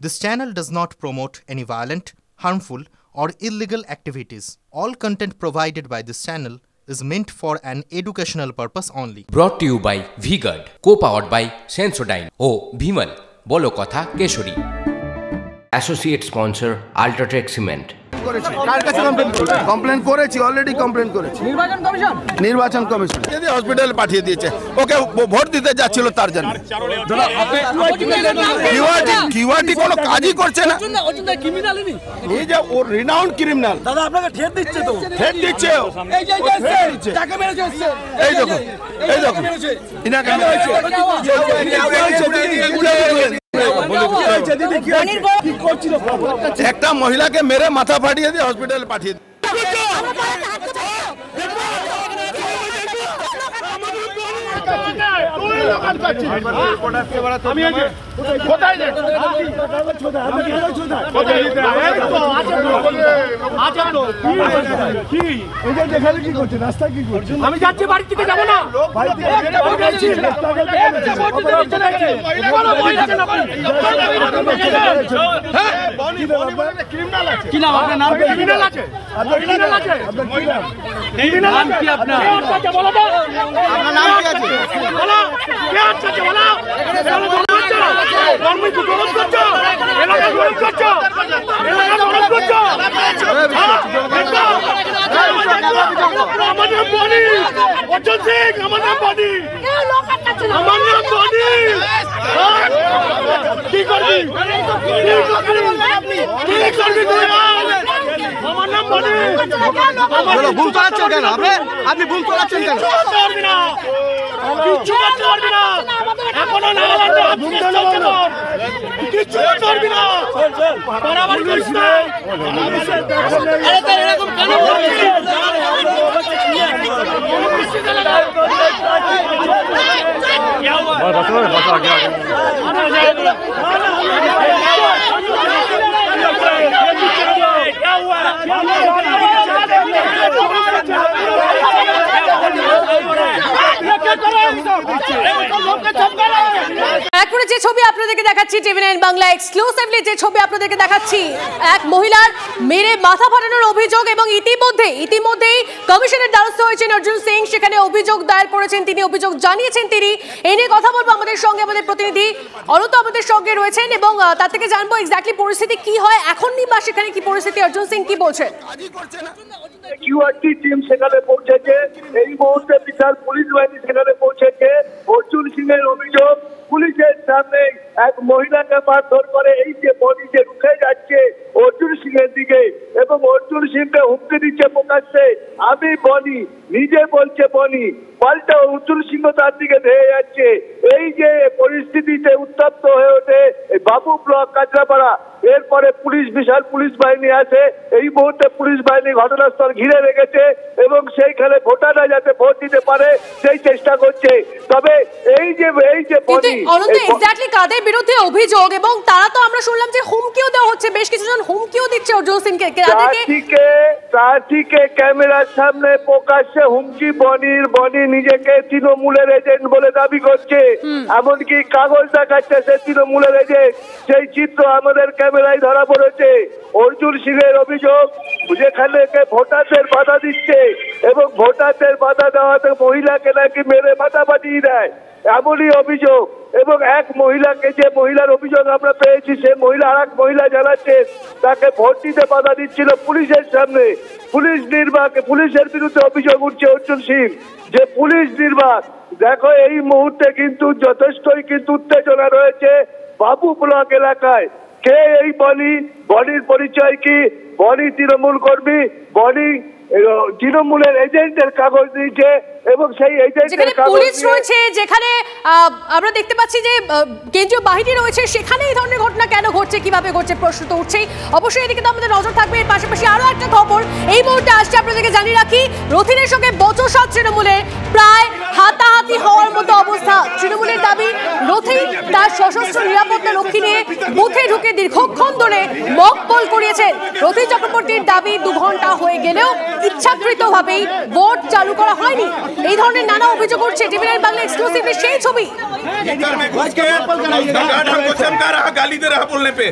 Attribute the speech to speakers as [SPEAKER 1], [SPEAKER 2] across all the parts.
[SPEAKER 1] This channel does not promote any violent, harmful, or illegal activities. All content provided by this channel is meant for an educational purpose only.
[SPEAKER 2] Brought to you by V-Guard, co-powered by Sensodyne O Bhimal, বলো কথা Keshari. Associate sponsor Ultratech Cement।
[SPEAKER 3] কার কাছে complain করেছি already complain করেছি নির্বাচন commission যদি হসপিটালে পাঠিয়ে দিয়েছে ওকে ভোট দিতে যাচ্ছিল তার জন্য কিউআরটি কোনো কাজই করছে না এই যে ও রিনাউন্ড ক্রিমিনাল
[SPEAKER 4] দাদা আপনাকে ঠেট দিচ্ছে তো
[SPEAKER 3] ঠেট দিচ্ছে
[SPEAKER 4] টাকা মেরেছে
[SPEAKER 3] এই দেখো ইনাকে একটা মহিলাকে মেরে মাথা ফাটিয়ে দিয়ে হসপিটালে পাঠিয়ে
[SPEAKER 4] আমি যাচ্ছি বাড়ি থেকে যাবো না কি নাম আপনার নাম ক্রিমিনাল আছে নাম কি আপনার বলো তো আপনার নাম কি আছে বলো কে আছে বলো গভর্নমেন্ট কি বিরোধ করছো এলাকা বিরোধ করছো এলাকা বিরোধ করছো আমার নাম বনি অর্জুন সিং আমার নাম বনি আমার নাম বনি কি করবি কি করবি আমার নাম বনি ভুল করাচ্ছেন কেন আপনি ভুল করাচ্ছেন কেন করবি না কিচ্ছু করবি না এখনো না কিচ্ছু করবি না বাড়াবাড়ি করিস না আরে তো এরকম কেন
[SPEAKER 5] এখন যে ছবি আপনাদেরকে দেখাচ্ছি টিভি9 বাংলা এক্সক্লুসিভলি যে ছবি আপনাদেরকে দেখাচ্ছি এক মহিলার মেরে মাথা ফাটানোর অভিযোগ এবং ইতিমধ্যেই কমিশনের দ্বারস্থ হয়েছেন অর্জুন সিং সেখানে অভিযোগ দায়ের করেছেন তিনি অভিযোগ জানিয়েছেন তিনি এই নিয়ে কথা বলবো আমাদের সঙ্গে আমাদের প্রতিনিধি অরুত আমাদের সঙ্গে রয়েছেন এবং তার থেকে জানবো এক্স্যাক্টলি পরিস্থিতি কি হয় এখন বা সেখানে কি পরিস্থিতি অর্জুন সিং কি বলছেন
[SPEAKER 6] কিউআরটি টিম সেখানে পৌঁছেছে এই মুহূর্তে বিশাল পুলিশ বাহিনী সেখানে পৌঁছেছে অর্জুন সিং এর অভিযোগ পুলিশের সামনে এক মহিলাকে মারধর করে এই যে বডি যে উঠে যাচ্ছে অর্জুন সিং এর দিকে এবং অর্জুন সিংকে হুমকি দিচ্ছে প্রকাশ্যে আমি বনি নিজে বলছে বনি পাল্টা অর্জুন সিং তার দিকে ধেয়ে যাচ্ছে এই যে পরিস্থিতিতে উত্তপ্ত হয়ে ওঠে বাবু ব্লক কাঁচরাপাড়া এরপরে বিশাল পুলিশ বাহিনী আসে এই মুহূর্তে পুলিশ বাহিনী ঘটনাস্থল ঘিরে রেখেছে এবং সেইখানে ভোটাররা যাতে ভোট দিতে পারে সেই চেষ্টা করছে তবে এই যে
[SPEAKER 5] এক্স্যাক্টলি কাদের বিরুদ্ধে অভিযোগ এবং তারা তো আমরা শুনলাম যে হুমকিও দেওয়া হচ্ছে বেশ কিছুজন হুমকিও দিচ্ছে অর্জুন সিংকে
[SPEAKER 6] তাদেরকে ক্যামেরার সামনে প্রকাশ্যে হুমকি বনি নিজেকে তৃণমূলের এজেন্ট বলে দাবি করছে এমনকি কাগজ দেখাচ্ছে সে তৃণমূলের এজেন্ট সেই চিত্র আমাদের ক্যামেরায় ধরা পড়েছে অর্জুন সিং এর অভিযোগ যেখানে ভোটারদের বাধা দিচ্ছে এবং ভোটারদের বাধা দেওয়াতে মহিলাকে নাকি মেরে মাথা ফাটিয়ে দেয় এমনই অভিযোগ এবং এক মহিলাকে যে মহিলার অভিযোগ আমরা পেয়েছি সে মহিলা আর এক মহিলা জানাচ্ছেন তাকে ভোট দিতে বাধা দিচ্ছিল পুলিশের সামনে পুলিশের বিরুদ্ধে অভিযোগ উঠছে অর্জুন সিং যে পুলিশ নির্বাক দেখো এই মুহূর্তে কিন্তু যথেষ্টই কিন্তু উত্তেজনা রয়েছে বাবু ব্লক এলাকায় কে এই বনির পরিচয় কি বনি তৃণমূল কর্মী বনি তৃণমূলের এজেন্টের কাগজ দিয়েছে এবং সেই এজেন্টের কাগজ
[SPEAKER 5] পুলিশ রয়েছে যেখানে আমরা দেখতে পাচ্ছি যে কেন্দ্রীয় বাহিনী রয়েছে সেখানে এই ধরনের ঘটনা কেন ঘটছে কিভাবে ঘটছে প্রশ্ন তো উঠছেই অবশ্যই এদিকে তো আমাদের নজর থাকবে এর পাশাপাশি আরো একটা খবর এই মুহূর্তে আসছে আপনাদেরকে জানিয়ে রাখি রথিনের সঙ্গে বচসা তৃণমূলের প্রায় হাতাহাতি হওয়ার মতো অবস্থা তৃণমূলের দাবি রথি তার সশস্ত্র নিরাপত্তা রক্ষী নিয়ে বুথে ঢুকে দীর্ঘক্ষণ ধরে মক পোল করিয়েছেন রথি চক্রবর্তীর দাবি 2 ঘন্টা হয়ে গেলেও ইচ্ছাকৃতভাবেই ভোট চালু করা হয়নি এই ধরনের নানা অভিযোগ করছে টিভিএন বাংলা এক্সক্লুসিভলি সেই ছবি।
[SPEAKER 3] चमका रहा, गाली दे रहा बोलने पे,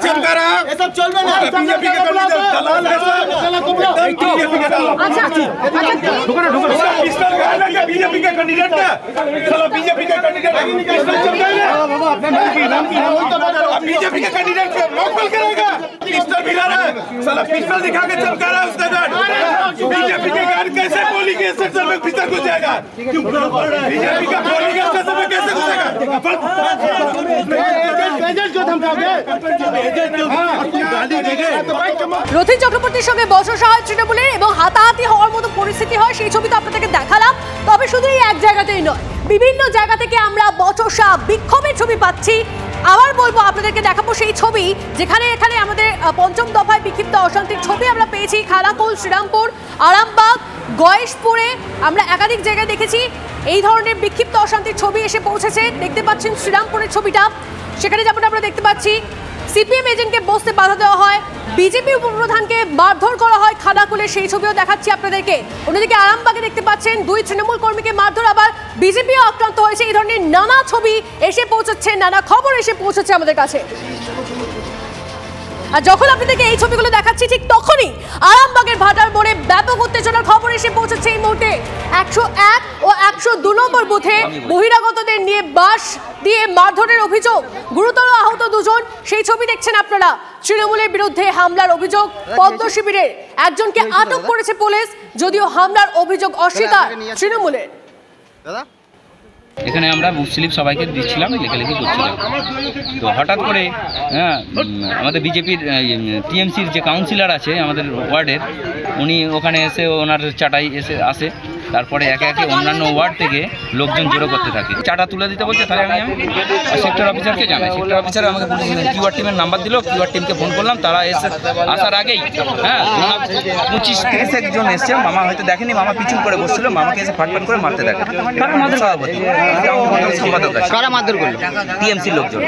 [SPEAKER 3] चमका रहा, चलवे ना बीजेपी के बीजेपी के कैंडिडेट का बीजेपी के कैंडिडेट बीजेपी के कैंडिडेट लोकल करेगा, पिस्टल भिड़ा रहा है, साला पिस्टल दिखा के चमका रहा है उसका गार्ड। बीजेपी के गार्ड कैसे पोलिंग स्टेशन में भीतर घुस जाएगा? बीजेपी का पोलिंग स्टेशन में कैसे घुसेगा?
[SPEAKER 5] রথিন চক্রবর্তীর সঙ্গে বচসা হয় তৃণমূলের এবং হাতাহাতি হওয়ার মতো পরিস্থিতি হয়, সেই ছবি তো আপনাদেরকে দেখালাম। তবে শুধু এই এক জায়গাতেই নয়, বিভিন্ন জায়গা থেকে আমরা বচসা বিক্ষোভের ছবি পাচ্ছি। আবার বলবো আপনাদেরকে দেখাবো সেই ছবি যেখানে এখানে আমাদের পঞ্চম দফায় বিক্ষিপ্ত অশান্তির ছবি আমরা পেয়েছি। খানাকুল, শ্রীরামপুর, আরামবাগ, গয়েশপুরে আমরা একাধিক জায়গায় দেখেছি এই ধরনের বিক্ষিপ্ত অশান্তির ছবি এসে পৌঁছেছে। দেখতে পাচ্ছেন শ্রীরামপুরের ছবিটা, সেখানে যেমন আমরা দেখতে পাচ্ছি সিপিএম এজেন্টকে বসতে বাধা দেওয়া হয়, বিজেপি উপপ্রধানকে মারধর করা হয় খানাকুলে, সেই ছবিও দেখাচ্ছি আপনাদেরকে। অন্যদিকে আরামবাগে দেখতে পাচ্ছেন 2 তৃণমূল কর্মীকে মারধর, আবার বিজেপিও আক্রান্ত হয়েছে। এই ধরনের নানা ছবি এসে পৌঁছচ্ছে, নানা খবর এসে পৌঁছচ্ছে আমাদের কাছে। আর যখন আপনাদেরকে এই ছবিগুলো দেখাচ্ছি ঠিক তখনই আরামবাগের ভাটার মোড়ে ব্যাপক উত্তেজনার খবর এসে পৌঁছেছে এই মুহূর্তে। 101 ও 102 নম্বর বুথে বহিরাগতদের নিয়ে বাঁশ দিয়ে মারধরের অভিযোগ, গুরুতর আহত 2 জন, সেই ছবি দেখছেন আপনারা। তৃণমূলের বিরুদ্ধে হামলার অভিযোগ, পদ্ম শিবিরের একজনকে আটক করেছে পুলিশ, যদিও হামলার অভিযোগ অস্বীকার তৃণমূলের।
[SPEAKER 7] এখানে আমরা বুথ স্লিপ সবাইকে দিচ্ছিলাম, লেখালেখি করছিলাম, তো হঠাৎ করে আমাদের বিজেপির টিএমসির যে কাউন্সিলর আছে আমাদের ওয়ার্ডের, উনি ওখানে এসে ওনার চাটাই আসে, তারপরে একে একে অন্যান্য ওয়ার্ড থেকে লোকজন জড়ো করতে থাকে, চাটা তুলে দিতে বলছে। তাহলে আমি সেক্টর অফিসারকে জানাই, সেক্টর অফিসার আমাকে কিউআর টিমের নাম্বার দিল, কিউআর টিমকে ফোন করলাম, তারা এসে আসার আগেই 25-30 জন এসছে। মামা হয়তো দেখেনি, মামা পিছন করে বসছিল, মামাকে এসে ফাটফাট করে মারতে থাকে। কারা মারধর করলো? টিএমসির লোকজন।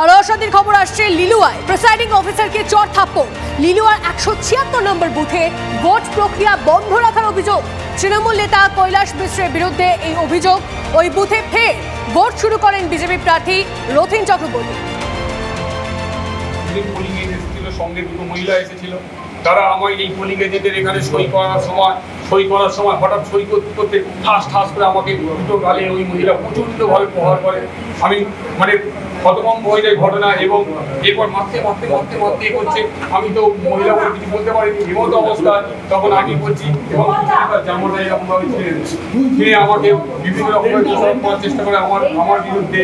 [SPEAKER 5] আর অশান্তির খবর আসছে লিলুয়ায়, প্রিসাইডিং অফিসারকে চড় থাপ্পড়। লিলুয়ার 176 নম্বর বুথে ভোট প্রক্রিয়া বন্ধ রাখার অভিযোগ। তৃণমূল নেতা কৈলাস মিশ্রের বিরুদ্ধে এই অভিযোগ। ওই বুথে ফের ভোট শুরু করেন বিজেপি প্রার্থী রথিন চক্রবর্তী।
[SPEAKER 8] সঙ্গে 2 মহিলা এসেছিল, তারা আমার এই পোলিং এজেন্টের এখানে সই করার সময় হঠাৎ সই করতে ঠাস করে আমাকে 2 গালে ওই মহিলা প্রচণ্ডভাবে প্রহার করে। আমি মানে হতভম্ব হয়ে যায় ঘটনা, এবং এরপর মারতে করছে। আমি তো মহিলা বলে কিছু বলতে পারিনি, এমন অবস্থা। তখন আমি বলছি এবং জামাটা এরকমভাবে ছিঁড়ে আমাকে বিভিন্ন রকমের দোষারোপ করার চেষ্টা করে, আমার বিরুদ্ধে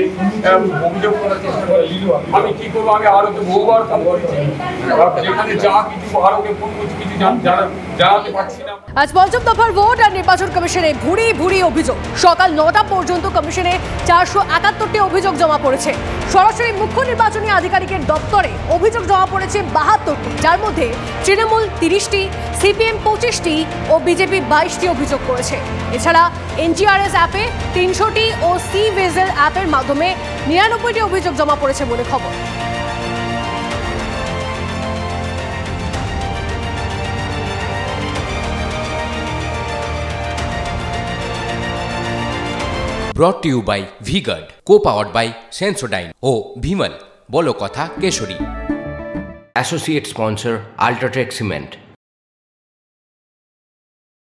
[SPEAKER 8] অভিযোগ করার চেষ্টা করে। আমি কি করবো? আমি আরো তো বহুবার ফোন করেছি, যেখানে যা কিছু আরো ফোন করছি, কিছু জানাতে পারছি না।
[SPEAKER 5] আজ পঞ্চম দফার ভোট আর নির্বাচন কমিশনে ভুরি অভিযোগ। সকাল 9টা পর্যন্ত কমিশনে 471টি অভিযোগ জমা পড়েছে। সরাসরি মুখ্য নির্বাচনী আধিকারিকের দপ্তরে অভিযোগ জমা পড়েছে 72টি, যার মধ্যে তৃণমূল 30টি, সিপিএম 25টি ও বিজেপি 22টি অভিযোগ করেছে। এছাড়া এনজিআরএস অ্যাপে 300টি ও সি ভেজেল অ্যাপের মাধ্যমে 99টি অভিযোগ জমা পড়েছে বলে খবর।
[SPEAKER 2] Brought to you by V-Guard, co-powered by Sensodyne O Bhimal, বলো কথা Keshari. Associate sponsor Ultratech Cement.